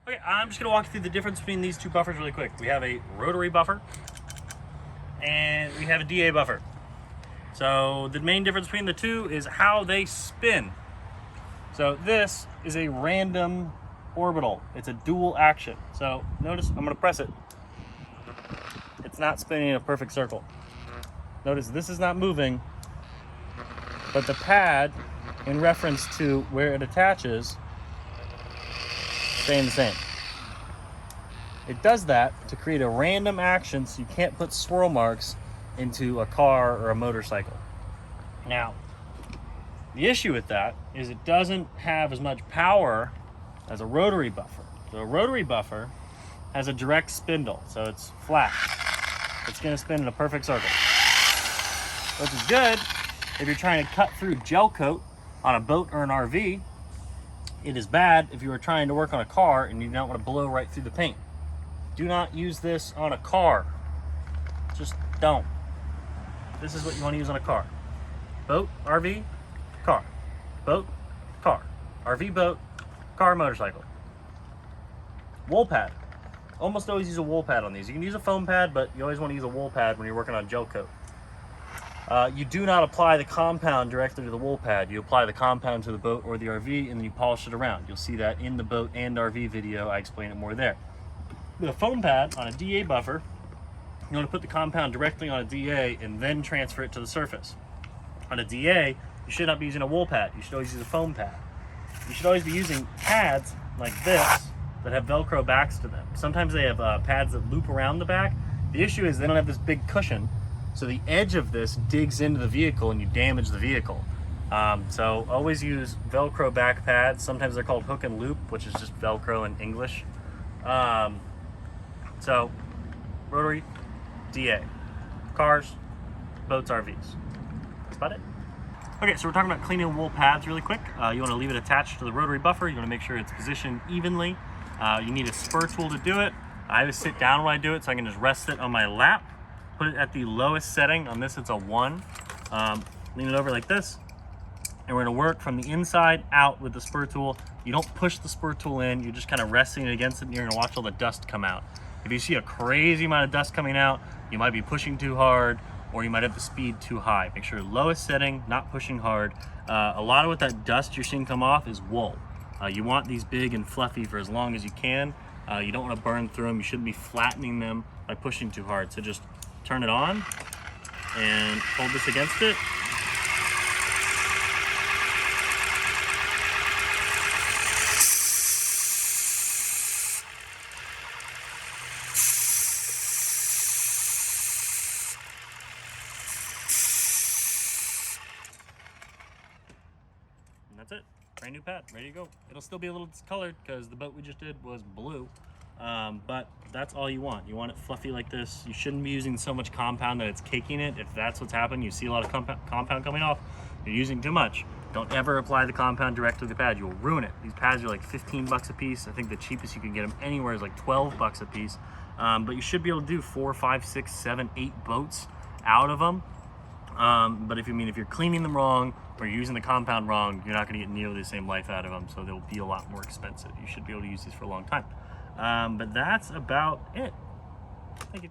Okay, I'm just gonna walk you through the difference between these two buffers really quick. We have a rotary buffer and we have a DA buffer. So the main difference between the two is how they spin. So this is a random orbital. It's a dual action. So notice I'm gonna press it. It's not spinning in a perfect circle. Notice this is not moving, but the pad in reference to where it attaches staying the same. It does that to create a random action so you can't put swirl marks into a car or a motorcycle. Now, the issue with that is it doesn't have as much power as a rotary buffer. So a rotary buffer has a direct spindle, so it's flat. It's gonna spin in a perfect circle. Which is good if you're trying to cut through gel coat on a boat or an RV. It is bad if you are trying to work on a car and you don't want to blow right through the paint. Do not use this on a car. Just don't. This is what you want to use on a car. Boat, RV, car. Boat, car. RV, boat, car, motorcycle. Wool pad. Almost always use a wool pad on these. You can use a foam pad, but you always want to use a wool pad when you're working on gel coat. You do not apply the compound directly to the wool pad. You apply the compound to the boat or the RV and then you polish it around. You'll see that in the boat and RV video. I explain it more there. With a foam pad on a DA buffer, you want to put the compound directly on a DA and then transfer it to the surface. On a DA, you should not be using a wool pad. You should always use a foam pad. You should always be using pads like this that have Velcro backs to them. Sometimes they have pads that loop around the back. The issue is they don't have this big cushion. So the edge of this digs into the vehicle and you damage the vehicle. So always use Velcro back pads. Sometimes they're called hook and loop, which is just Velcro in English. So rotary, DA, cars, boats, RVs. That's about it. Okay, so we're talking about cleaning wool pads really quick. You want to leave it attached to the rotary buffer. You want to make sure it's positioned evenly. You need a spur tool to do it. I always sit down when I do it so I can just rest it on my lap. Put it at the lowest setting. On this, it's a 1. Lean it over like this. And we're gonna work from the inside out with the spur tool. You don't push the spur tool in, you're just kind of resting it against it and you're gonna watch all the dust come out. If you see a crazy amount of dust coming out, you might be pushing too hard or you might have the speed too high. Make sure lowest setting, not pushing hard. A lot of what that dust you're seeing come off is wool. You want these big and fluffy for as long as you can. You don't wanna burn through them. You shouldn't be flattening them by pushing too hard. So just turn it on and hold this against it. And that's it. Brand new pad, ready to go. It'll still be a little discolored because the boat we just did was blue. But that's all you want. You want it fluffy like this. You shouldn't be using so much compound that it's caking it. If that's what's happening, you see a lot of compound coming off, you're using too much. Don't ever apply the compound directly to the pad. You'll ruin it. These pads are like 15 bucks a piece. I think the cheapest you can get them anywhere is like 12 bucks a piece. But you should be able to do 4, 5, 6, 7, 8 boats out of them. But if you're cleaning them wrong or you're using the compound wrong, you're not gonna get nearly the same life out of them. So they'll be a lot more expensive. You should be able to use these for a long time. But that's about it. Thank you.